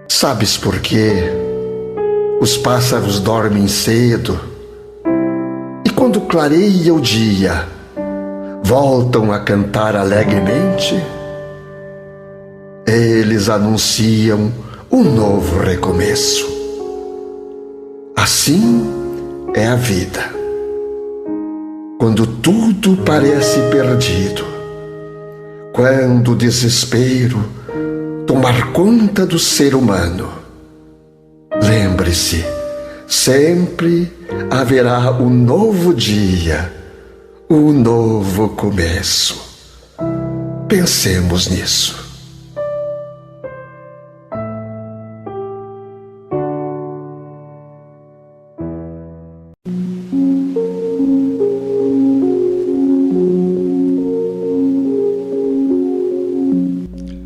Sabes por quê? Os pássaros dormem cedo e quando clareia o dia, voltam a cantar alegremente. Eles anunciam um novo recomeço. Assim é a vida. Quando tudo parece perdido, quando o desespero tomar conta do ser humano, lembre-se, sempre haverá um novo dia, um novo começo. Pensemos nisso.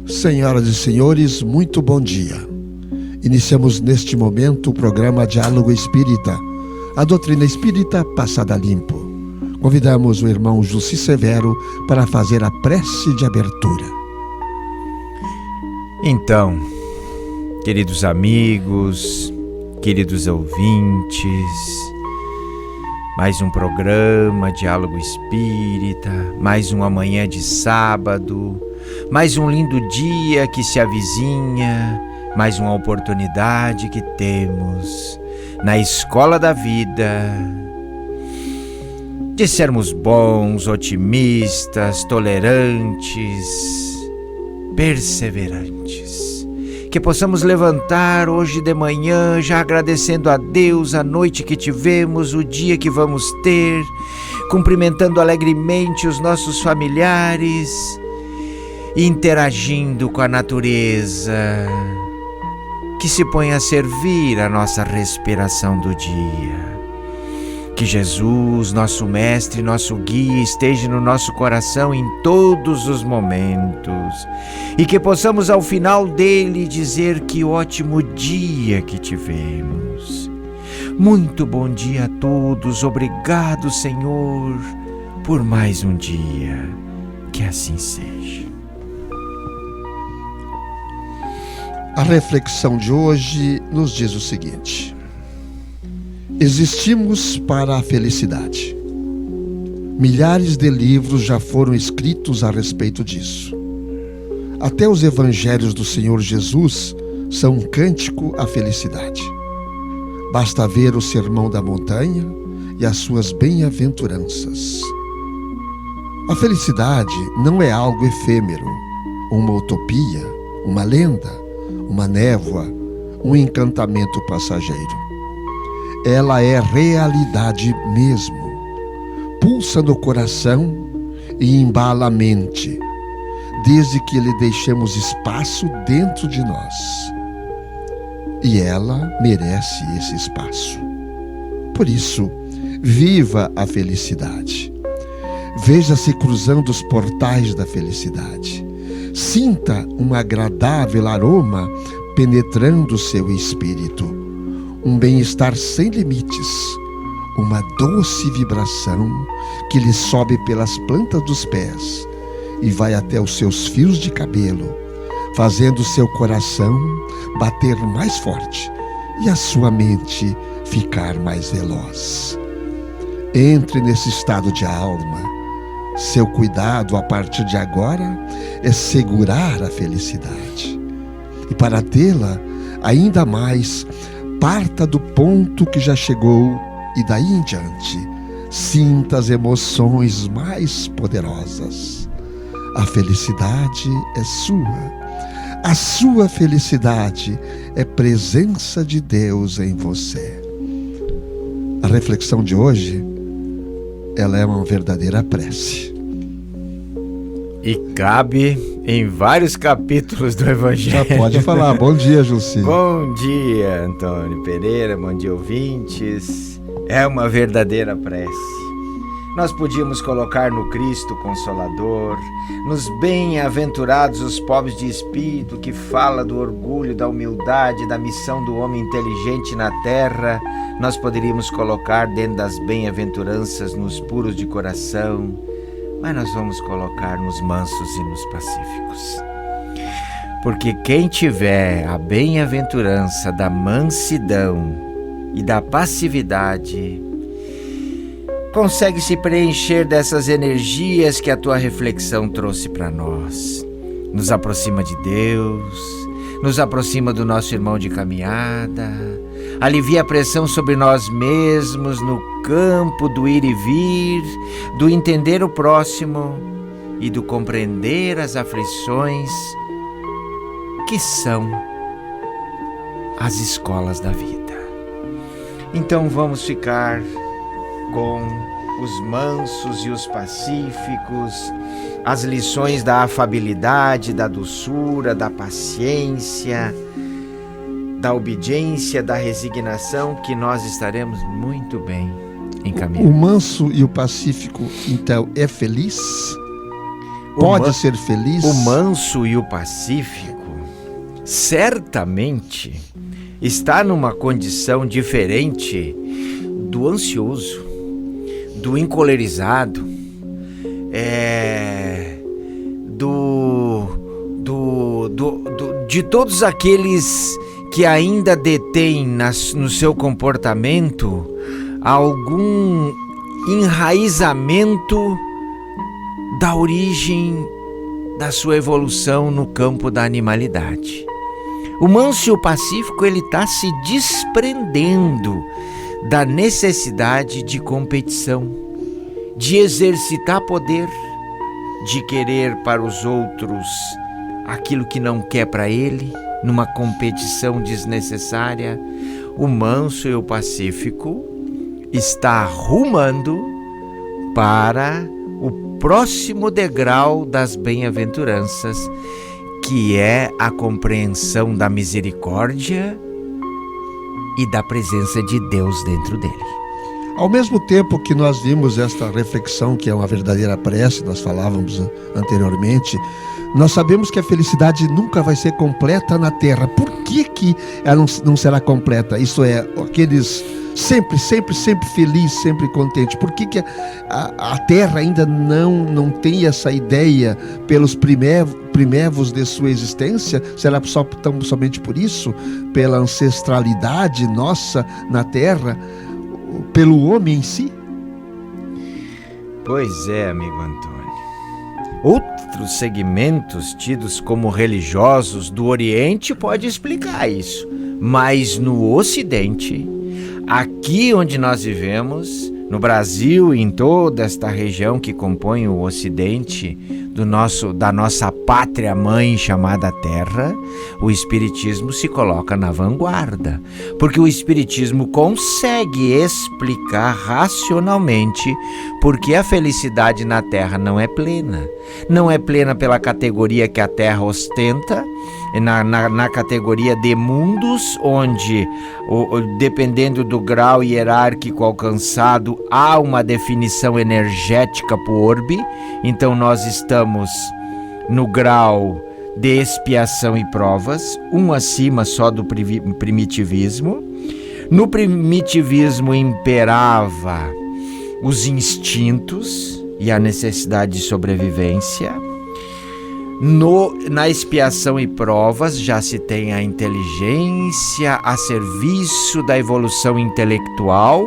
Senhoras e senhores, muito bom dia. Iniciamos neste momento o programa Diálogo Espírita, a doutrina espírita passada limpo. Convidamos o irmão Jussi Severo para fazer a prece de abertura. Então, queridos amigos, queridos ouvintes, mais um programa Diálogo Espírita, mais uma manhã de sábado, mais um lindo dia que se avizinha, mais uma oportunidade que temos na escola da vida de sermos bons, otimistas, tolerantes, perseverantes. Que possamos levantar hoje de manhã já agradecendo a Deus a noite que tivemos, o dia que vamos ter, cumprimentando alegremente os nossos familiares, interagindo com a natureza, que se põe a servir a nossa respiração do dia. Que Jesus, nosso mestre, nosso guia, esteja no nosso coração em todos os momentos e que possamos ao final dele dizer que ótimo dia que tivemos. Muito bom dia a todos, obrigado, Senhor, por mais um dia, que assim seja. A reflexão de hoje nos diz o seguinte: existimos para a felicidade. Milhares de livros já foram escritos a respeito disso. Até os evangelhos do Senhor Jesus são um cântico à felicidade. Basta ver o Sermão da Montanha e as suas bem-aventuranças. A felicidade não é algo efêmero, uma utopia, uma lenda, uma névoa, um encantamento passageiro. Ela é realidade mesmo. Pulsa no coração e embala a mente, desde que lhe deixemos espaço dentro de nós. E ela merece esse espaço. Por isso, viva a felicidade. Veja-se cruzando os portais da felicidade. Sinta um agradável aroma penetrando seu espírito. Um bem-estar sem limites, uma doce vibração que lhe sobe pelas plantas dos pés e vai até os seus fios de cabelo, fazendo seu coração bater mais forte e a sua mente ficar mais veloz. Entre nesse estado de alma. Seu cuidado a partir de agora é segurar a felicidade. E para tê-la ainda mais, parta do ponto que já chegou e daí em diante, sinta as emoções mais poderosas. A felicidade é sua. A sua felicidade é presença de Deus em você. A reflexão de hoje, ela é uma verdadeira prece. E cabe em vários capítulos do Evangelho. Já pode falar. Bom dia, Jussi. Bom dia, Antônio Pereira. Bom dia, ouvintes. É uma verdadeira prece. Nós podíamos colocar no Cristo Consolador, nos bem-aventurados os pobres de espírito, que fala do orgulho, da humildade, da missão do homem inteligente na terra. Nós poderíamos colocar dentro das bem-aventuranças nos puros de coração, mas nós vamos colocar nos mansos e nos pacíficos. Porque quem tiver a bem-aventurança da mansidão e da passividade consegue se preencher dessas energias que a tua reflexão trouxe para nós. Nos aproxima de Deus, nos aproxima do nosso irmão de caminhada, alivia a pressão sobre nós mesmos no campo do ir e vir, do entender o próximo e do compreender as aflições que são as escolas da vida. Então vamos ficar com os mansos e os pacíficos, as lições da afabilidade, da doçura, da paciência, da obediência, da resignação, que nós estaremos muito bem encaminhados. O manso e o pacífico, então, é feliz? Pode ser feliz? O manso e o pacífico certamente está numa condição diferente do ansioso, do encolerizado, de todos aqueles que ainda detêm no seu comportamento algum enraizamento da origem da sua evolução no campo da animalidade. O manso e o pacífico, ele está se desprendendo da necessidade de competição, de exercitar poder, de querer para os outros aquilo que não quer para ele, numa competição desnecessária. O manso e o pacífico está rumando para o próximo degrau das bem-aventuranças, que é a compreensão da misericórdia e da presença de Deus dentro dele. Ao mesmo tempo que nós vimos esta reflexão, que é uma verdadeira prece, nós falávamos anteriormente, nós sabemos que a felicidade nunca vai ser completa na Terra. Por que ela não será completa? Isso é, aqueles sempre feliz, sempre contente. Por que a Terra ainda não tem essa ideia pelos primevos de sua existência? Será tão somente por isso? Pela ancestralidade nossa na Terra? Pelo homem em si? Pois é, amigo Antônio. Outros segmentos tidos como religiosos do Oriente podem explicar isso, mas no Ocidente, aqui onde nós vivemos, no Brasil e em toda esta região que compõe o Ocidente da nossa pátria mãe chamada Terra, o Espiritismo se coloca na vanguarda, porque o Espiritismo consegue explicar racionalmente porque a felicidade na Terra não é plena. Não é plena pela categoria que a Terra ostenta, na categoria de mundos, onde, dependendo do grau hierárquico alcançado, há uma definição energética por orbe. Então nós estamos no grau de expiação e provas, um acima só do primitivismo. No primitivismo imperava os instintos e a necessidade de sobrevivência. Na expiação e provas já se tem a inteligência a serviço da evolução intelectual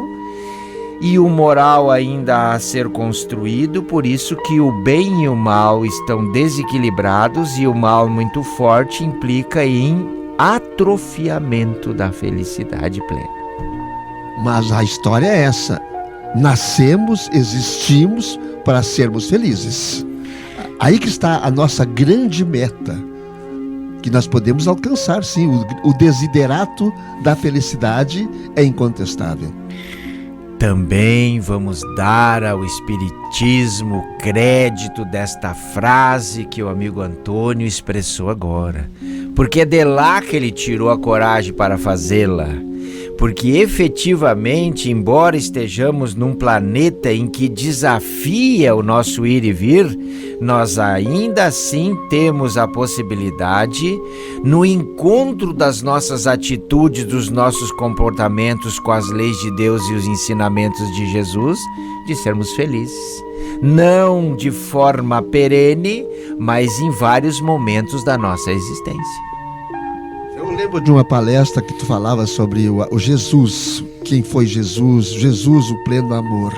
e o moral ainda a ser construído, por isso que o bem e o mal estão desequilibrados e o mal muito forte implica em atrofiamento da felicidade plena. Mas a história é essa: nascemos, existimos para sermos felizes. Aí que está a nossa grande meta, que nós podemos alcançar, sim. O desiderato da felicidade é incontestável. Também vamos dar ao Espiritismo crédito desta frase que o amigo Antônio expressou agora, porque é de lá que ele tirou a coragem para fazê-la, porque efetivamente, embora estejamos num planeta em que desafia o nosso ir e vir, nós ainda assim temos a possibilidade, no encontro das nossas atitudes, dos nossos comportamentos com as leis de Deus e os ensinamentos de Jesus, de sermos felizes. Não de forma perene, mas em vários momentos da nossa existência. Eu lembro de uma palestra que tu falava sobre o Jesus, quem foi Jesus, Jesus o pleno amor.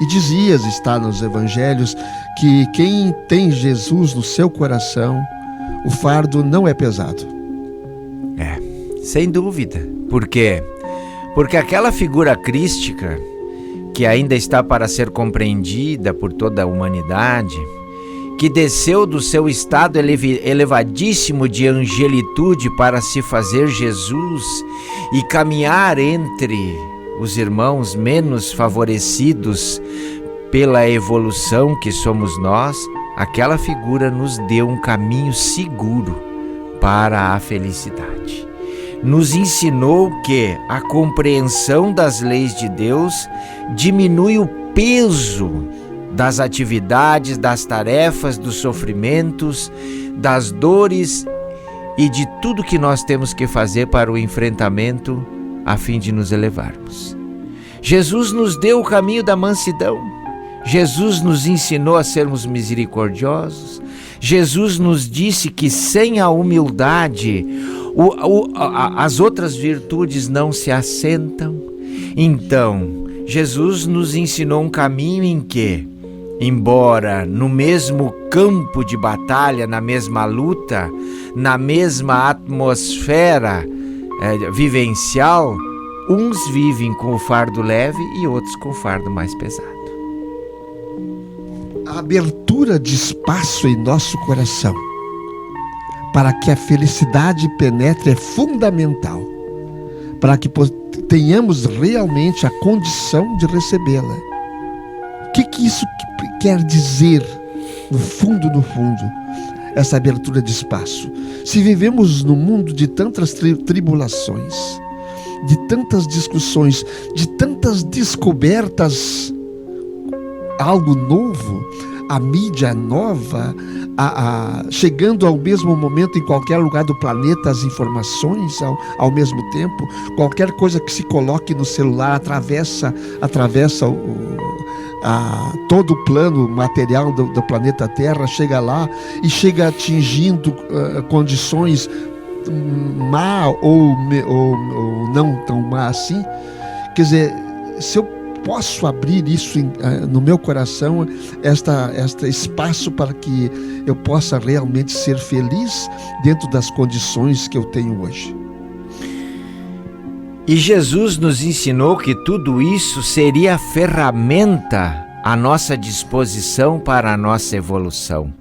E dizias, está nos evangelhos, que quem tem Jesus no seu coração, o fardo não é pesado. Sem dúvida. Por quê? Porque aquela figura crística, que ainda está para ser compreendida por toda a humanidade, que desceu do seu estado elevadíssimo de angelitude para se fazer Jesus e caminhar entre os irmãos menos favorecidos pela evolução que somos nós, aquela figura nos deu um caminho seguro para a felicidade. Nos ensinou que a compreensão das leis de Deus diminui o peso das atividades, das tarefas, dos sofrimentos, das dores e de tudo que nós temos que fazer para o enfrentamento a fim de nos elevarmos. Jesus nos deu o caminho da mansidão. Jesus nos ensinou a sermos misericordiosos. Jesus nos disse que sem a humildade as outras virtudes não se assentam. Então, Jesus nos ensinou um caminho em que, embora no mesmo campo de batalha, na mesma luta, na mesma atmosfera vivencial, uns vivem com o fardo leve e outros com o fardo mais pesado. A abertura de espaço em nosso coração para que a felicidade penetre é fundamental, para que tenhamos realmente a condição de recebê-la. O que isso quer dizer, no fundo, essa abertura de espaço? Se vivemos num mundo de tantas tribulações, de tantas discussões, de tantas descobertas, algo novo, a mídia nova, chegando ao mesmo momento em qualquer lugar do planeta, as informações ao mesmo tempo, qualquer coisa que se coloque no celular atravessa todo o plano material do planeta Terra, chega lá e chega atingindo condições má ou não tão má assim. Quer dizer, se eu posso abrir isso no meu coração, este espaço para que eu possa realmente ser feliz dentro das condições que eu tenho hoje. E Jesus nos ensinou que tudo isso seria ferramenta à nossa disposição para a nossa evolução.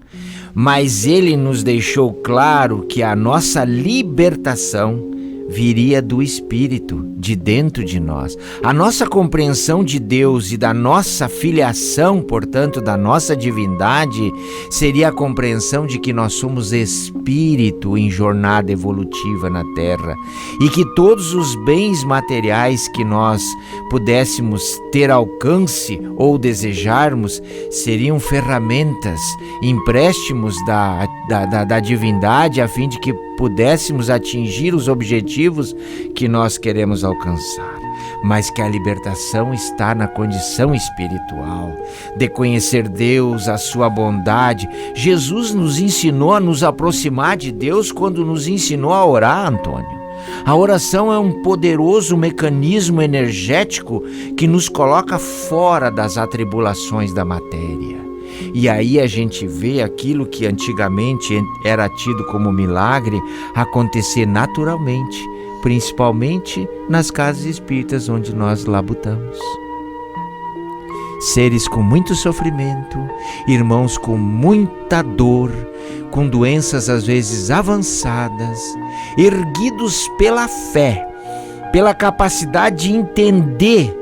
Mas Ele nos deixou claro que a nossa libertação viria do Espírito, de dentro de nós. A nossa compreensão de Deus e da nossa filiação, portanto, da nossa divindade, seria a compreensão de que nós somos Espírito em jornada evolutiva na Terra e que todos os bens materiais que nós pudéssemos ter alcance ou desejarmos seriam ferramentas, empréstimos da divindade a fim de que pudéssemos atingir os objetivos que nós queremos alcançar, mas que a libertação está na condição espiritual, de conhecer Deus, a sua bondade. Jesus nos ensinou a nos aproximar de Deus quando nos ensinou a orar, Antônio. A oração é um poderoso mecanismo energético que nos coloca fora das atribulações da matéria. E aí a gente vê aquilo que antigamente era tido como milagre acontecer naturalmente, principalmente nas casas espíritas onde nós labutamos. Seres com muito sofrimento, irmãos com muita dor, com doenças às vezes avançadas, erguidos pela fé, pela capacidade de entender,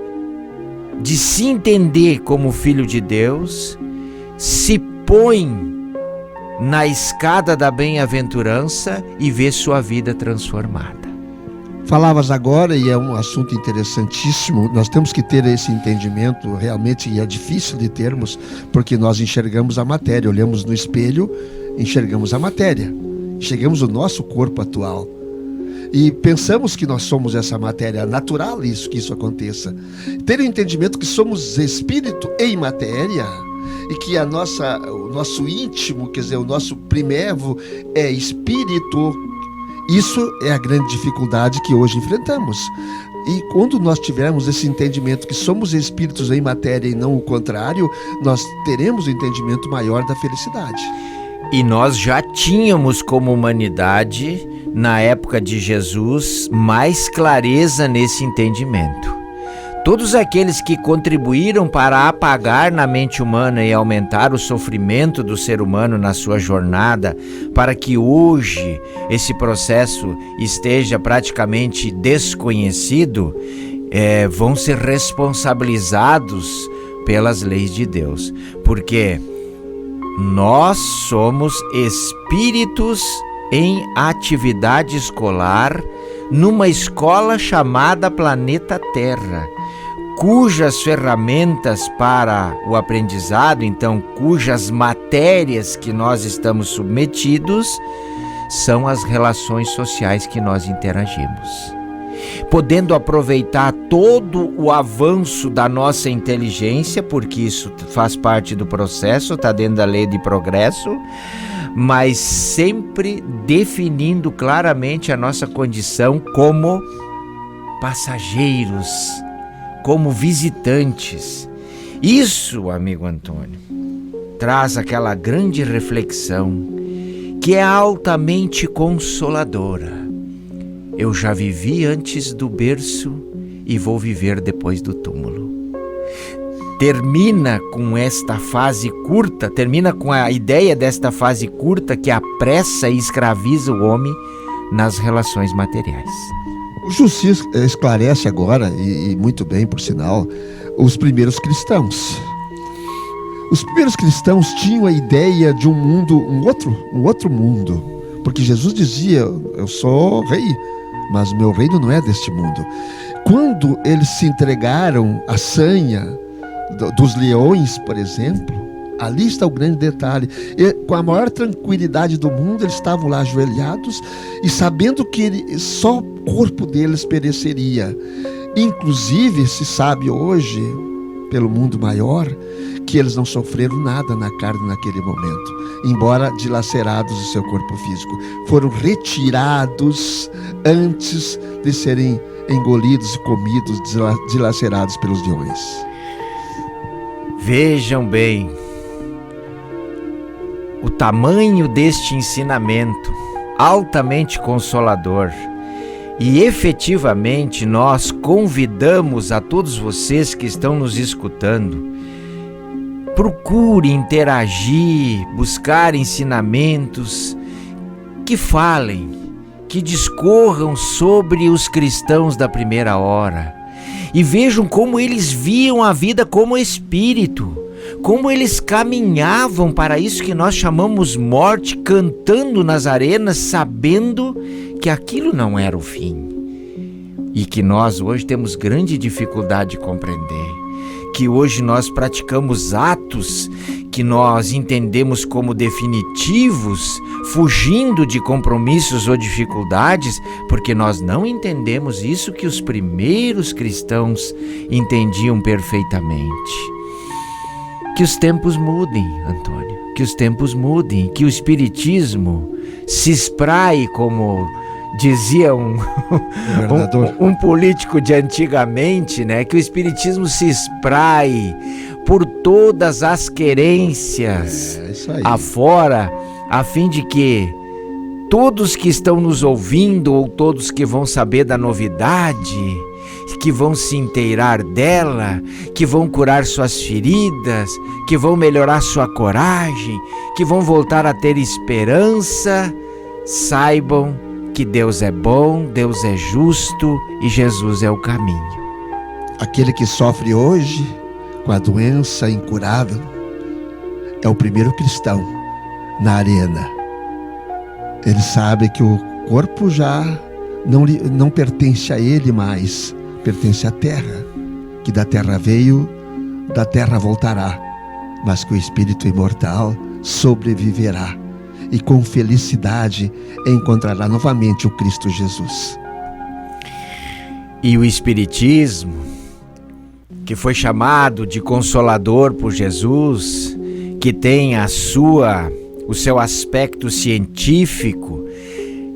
de se entender como filho de Deus, se põe na escada da bem-aventurança e vê sua vida transformada. Falavas agora, e é um assunto interessantíssimo, nós temos que ter esse entendimento realmente, e é difícil de termos, porque nós enxergamos a matéria, olhamos no espelho, enxergamos a matéria, enxergamos o nosso corpo atual. E pensamos que nós somos essa matéria, é natural que isso aconteça. Ter o entendimento que somos espírito em matéria, e que o nosso íntimo, quer dizer, o nosso primevo é espírito. Isso é a grande dificuldade que hoje enfrentamos. E quando nós tivermos esse entendimento que somos espíritos em matéria e não o contrário, nós teremos o entendimento maior da felicidade. E nós já tínhamos como humanidade, na época de Jesus, mais clareza nesse entendimento. Todos aqueles que contribuíram para apagar na mente humana e aumentar o sofrimento do ser humano na sua jornada, para que hoje esse processo esteja praticamente desconhecido, vão ser responsabilizados pelas leis de Deus. Porque nós somos espíritos em atividade escolar numa escola chamada Planeta Terra, cujas ferramentas para o aprendizado, então, cujas matérias que nós estamos submetidos, são as relações sociais que nós interagimos. Podendo aproveitar todo o avanço da nossa inteligência, porque isso faz parte do processo, está dentro da lei de progresso, mas sempre definindo claramente a nossa condição como passageiros, como visitantes. Isso, amigo Antônio, traz aquela grande reflexão que é altamente consoladora. Eu já vivi antes do berço e vou viver depois do túmulo. Termina com esta fase curta, termina com a ideia desta fase curta que apressa e escraviza o homem nas relações materiais. O Jussi esclarece agora, e muito bem, por sinal, os primeiros cristãos. Os primeiros cristãos tinham a ideia de um mundo, um outro mundo, porque Jesus dizia: eu sou rei, mas o meu reino não é deste mundo. Quando eles se entregaram à sanha dos leões, por exemplo, ali está o grande detalhe. Com a maior tranquilidade do mundo, eles estavam lá ajoelhados e sabendo que só o corpo deles pereceria. Inclusive, se sabe hoje, pelo mundo maior, que eles não sofreram nada na carne naquele momento, embora dilacerados o seu corpo físico. Foram retirados antes de serem engolidos e comidos, dilacerados pelos leões. Vejam bem o tamanho deste ensinamento, altamente consolador. E efetivamente nós convidamos a todos vocês que estão nos escutando: procure interagir, buscar ensinamentos que falem, que discorram sobre os cristãos da primeira hora. E vejam como eles viam a vida como espírito, como eles caminhavam para isso que nós chamamos morte, cantando nas arenas, sabendo que aquilo não era o fim. E que nós hoje temos grande dificuldade de compreender. Que hoje nós praticamos atos que nós entendemos como definitivos, fugindo de compromissos ou dificuldades, porque nós não entendemos isso que os primeiros cristãos entendiam perfeitamente. Que os tempos mudem, Antônio, que os tempos mudem, que o Espiritismo se espraie, como dizia um político de antigamente, né? Que o Espiritismo se espraie por todas as querências afora, a fim de que todos que estão nos ouvindo, ou todos que vão saber da novidade, que vão se inteirar dela, que vão curar suas feridas, que vão melhorar sua coragem, que vão voltar a ter esperança, saibam que Deus é bom, Deus é justo e Jesus é o caminho. Aquele que sofre hoje com a doença incurável é o primeiro cristão na arena. Ele sabe que o corpo já não pertence a ele mais, pertence à terra, que da terra veio, da terra voltará, mas que o espírito imortal sobreviverá e com felicidade encontrará novamente o Cristo Jesus. E o Espiritismo, que foi chamado de Consolador por Jesus, que tem o seu aspecto científico,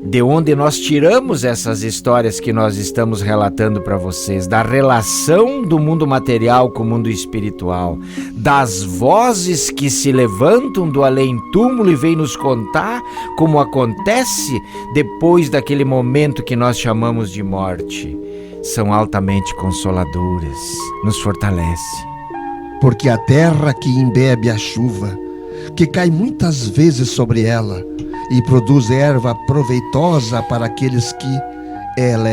de onde nós tiramos essas histórias que nós estamos relatando para vocês, da relação do mundo material com o mundo espiritual, das vozes que se levantam do além-túmulo e vêm nos contar como acontece depois daquele momento que nós chamamos de morte. São altamente consoladoras, nos fortalece. Porque a terra que embebe a chuva, que cai muitas vezes sobre ela e produz erva proveitosa para aqueles que ela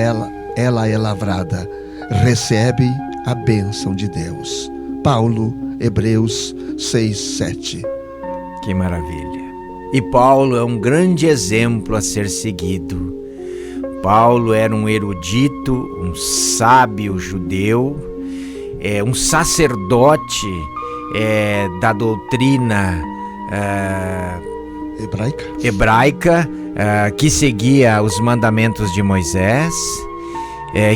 é lavrada, recebe a bênção de Deus. Paulo, Hebreus 6:7. Que maravilha! E Paulo é um grande exemplo a ser seguido. Paulo era um erudito, um sábio judeu, um sacerdote da doutrina hebraica, que seguia os mandamentos de Moisés,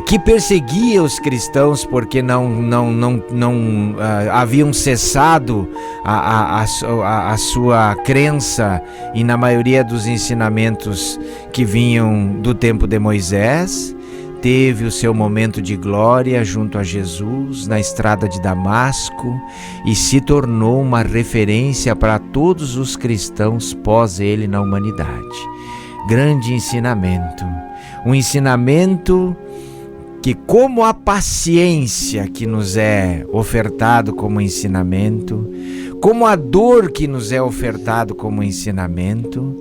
que perseguia os cristãos porque não haviam cessado a sua crença e na maioria dos ensinamentos que vinham do tempo de Moisés. Teve o seu momento de glória junto a Jesus na estrada de Damasco e se tornou uma referência para todos os cristãos pós ele na humanidade. Grande ensinamento, um ensinamento que, como a paciência que nos é ofertado como ensinamento, como a dor que nos é ofertado como ensinamento,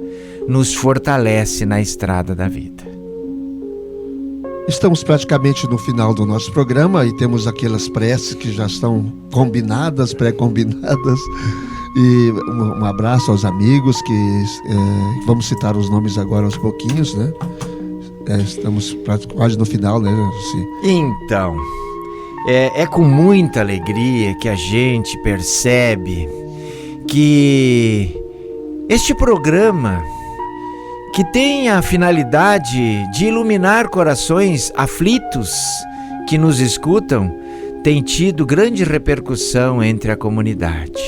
nos fortalece na estrada da vida. Estamos praticamente no final do nosso programa e temos aquelas preces que já estão combinadas, pré-combinadas. E um abraço aos amigos que vamos citar os nomes agora aos pouquinhos, né? Estamos quase no final, né? Então, é com muita alegria que a gente percebe que este programa, que tem a finalidade de iluminar corações aflitos que nos escutam, tem tido grande repercussão entre a comunidade.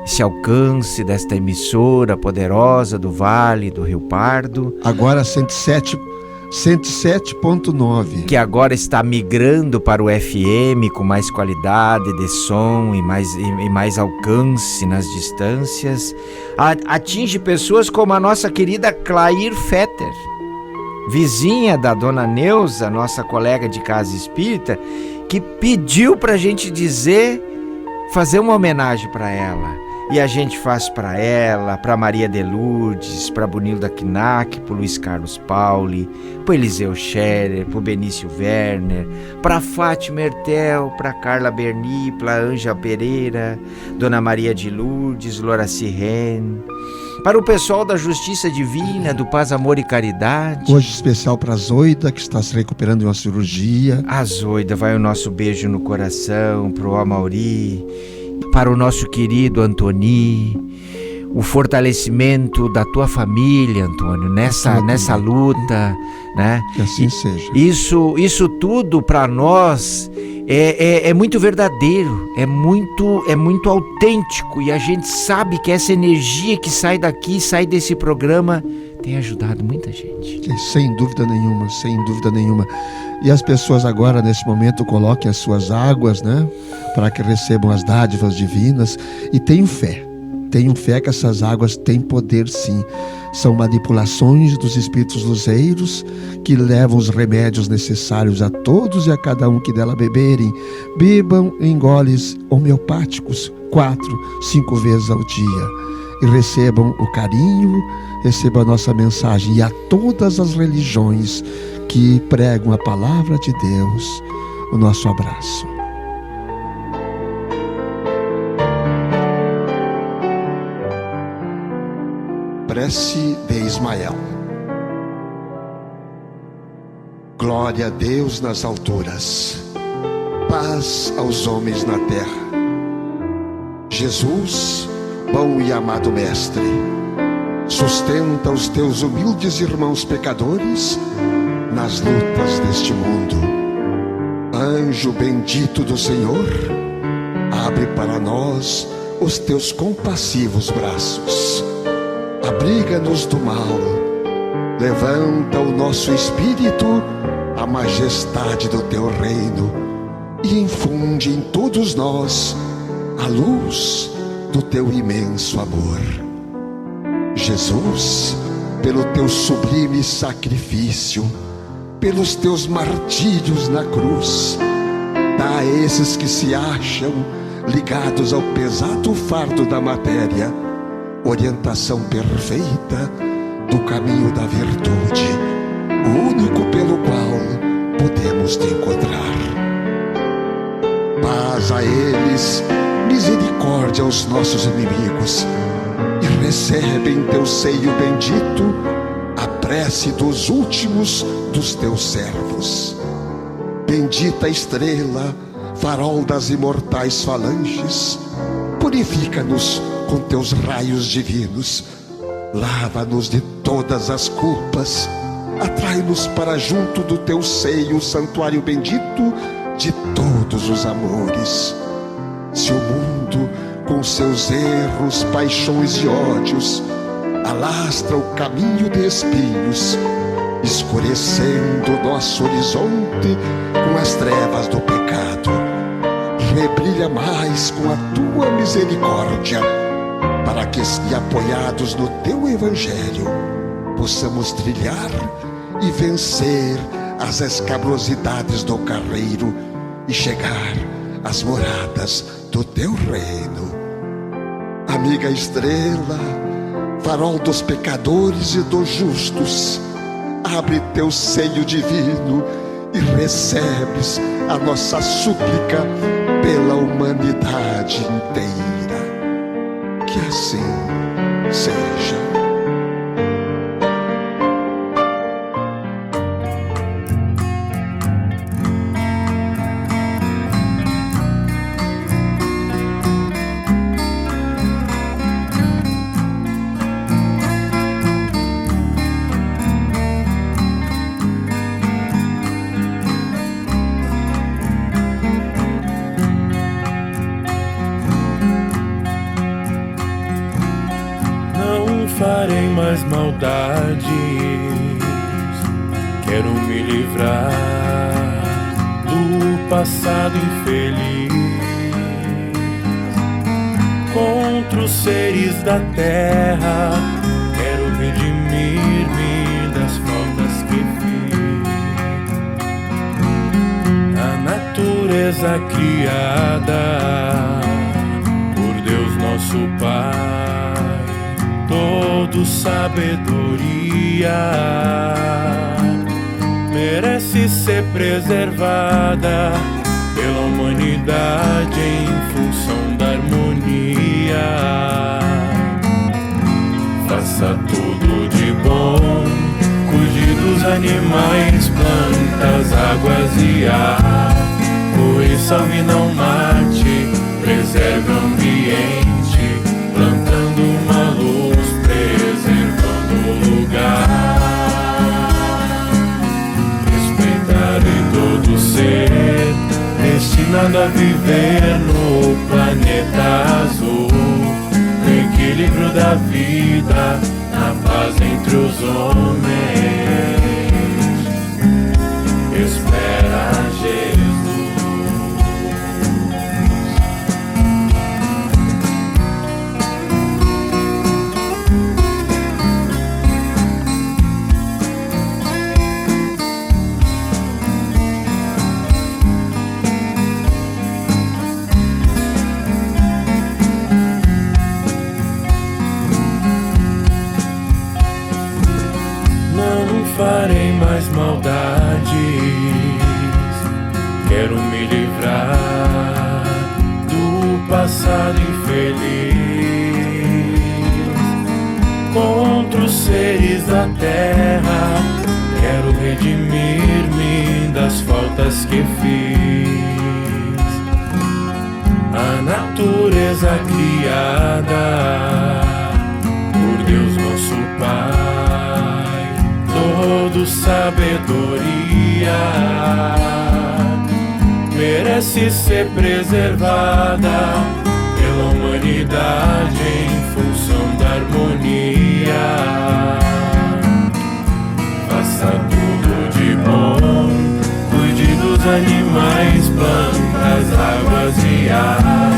Esse alcance desta emissora poderosa do Vale do Rio Pardo, agora 107.9, que agora está migrando para o FM com mais qualidade de som e mais alcance nas distâncias, atinge pessoas como a nossa querida Clair Fetter, vizinha da dona Neuza, nossa colega de casa espírita, que pediu para a gente fazer uma homenagem para ela. E a gente faz para ela, para Maria de Lourdes, para Bunilda Knack, para Luiz Carlos Pauli, para Eliseu Scherer, para Benício Werner, para Fátima Ertel, para Carla Berni, para Ângela Pereira, Dona Maria de Lourdes, Loraci Ren, para o pessoal da Justiça Divina, do Paz, Amor e Caridade. Hoje especial para a Zoida, que está se recuperando de uma cirurgia. A Zoida, vai o nosso beijo no coração, para o Amauri, para o nosso querido Antoni, o fortalecimento da tua família, Antônio, nessa luta, né? Que assim seja. Isso tudo para nós é muito verdadeiro, é muito autêntico, e a gente sabe que essa energia que sai daqui, sai desse programa, tem ajudado muita gente. Sem dúvida nenhuma, sem dúvida nenhuma. E as pessoas agora, nesse momento, coloquem as suas águas, né? Para que recebam as dádivas divinas. E tenham fé que essas águas têm poder, sim. São manipulações dos espíritos luzeiros que levam os remédios necessários a todos e a cada um que dela beberem. Bebam em goles homeopáticos 4-5 vezes ao dia. E recebam o carinho, recebam a nossa mensagem. E a todas as religiões que pregam a palavra de Deus, o nosso abraço. Prece de Ismael. Glória a Deus nas alturas, paz aos homens na terra. Jesus, bom e amado Mestre, sustenta os teus humildes irmãos pecadores nas lutas deste mundo. Anjo bendito do Senhor, abre para nós os teus compassivos braços. Abriga-nos do mal, levanta o nosso espírito à majestade do teu reino e infunde em todos nós a luz do teu imenso amor. Jesus, pelo teu sublime sacrifício, pelos teus martírios na cruz, dá a esses que se acham ligados ao pesado fardo da matéria orientação perfeita do caminho da virtude, o único pelo qual podemos te encontrar. Paz a eles, misericórdia aos nossos inimigos, e recebe em teu seio bendito a prece dos últimos dos teus servos. Bendita estrela, farol das imortais falanges, purifica-nos com teus raios divinos, lava-nos de todas as culpas, atrai-nos para junto do teu seio, santuário bendito de todos os amores. Se o mundo, com seus erros, paixões e ódios, alastra o caminho de espinhos, escurecendo nosso horizonte com as trevas do pecado, rebrilha mais com a tua misericórdia, para que, apoiados no teu evangelho, possamos trilhar e vencer as escabrosidades do carreiro e chegar às moradas do teu reino. Amiga estrela, farol dos pecadores e dos justos, abre teu seio divino e recebes a nossa súplica pela humanidade inteira. Que assim seja. Farei mais maldades, quero me livrar do passado infeliz. Contra os seres da terra, quero redimir-me das faltas que fiz. A natureza criada por Deus nosso Pai, todo sabedoria, merece ser preservada pela humanidade em função da harmonia. Faça tudo de bom, cuide dos animais, plantas, águas e ar. Pois salve, não mate, preserve o ambiente, plantando uma luz, preservando o lugar. Respeitarei todo ser destinado a viver no planeta azul, no equilíbrio da vida, na paz entre os homens. Espera Jesus. Farei mais maldades, quero me livrar do passado infeliz. Contra os seres da terra, quero redimir-me faltas que fiz. A natureza criada por Deus nosso Pai, todo sabedoria, merece ser preservada pela humanidade em função da harmonia. Faça tudo de bom, cuide dos animais, plantas, águas e ar.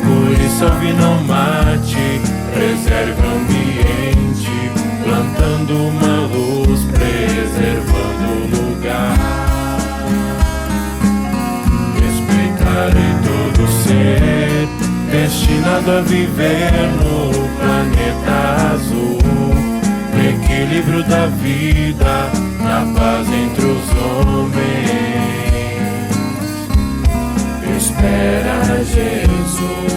Cure, salve, não mate, preserve o ambiente, plantando uma luz, preservando o lugar. Respeitarei todo ser destinado a viver no planeta azul, no equilíbrio da vida, na paz entre os homens. Espera Jesus.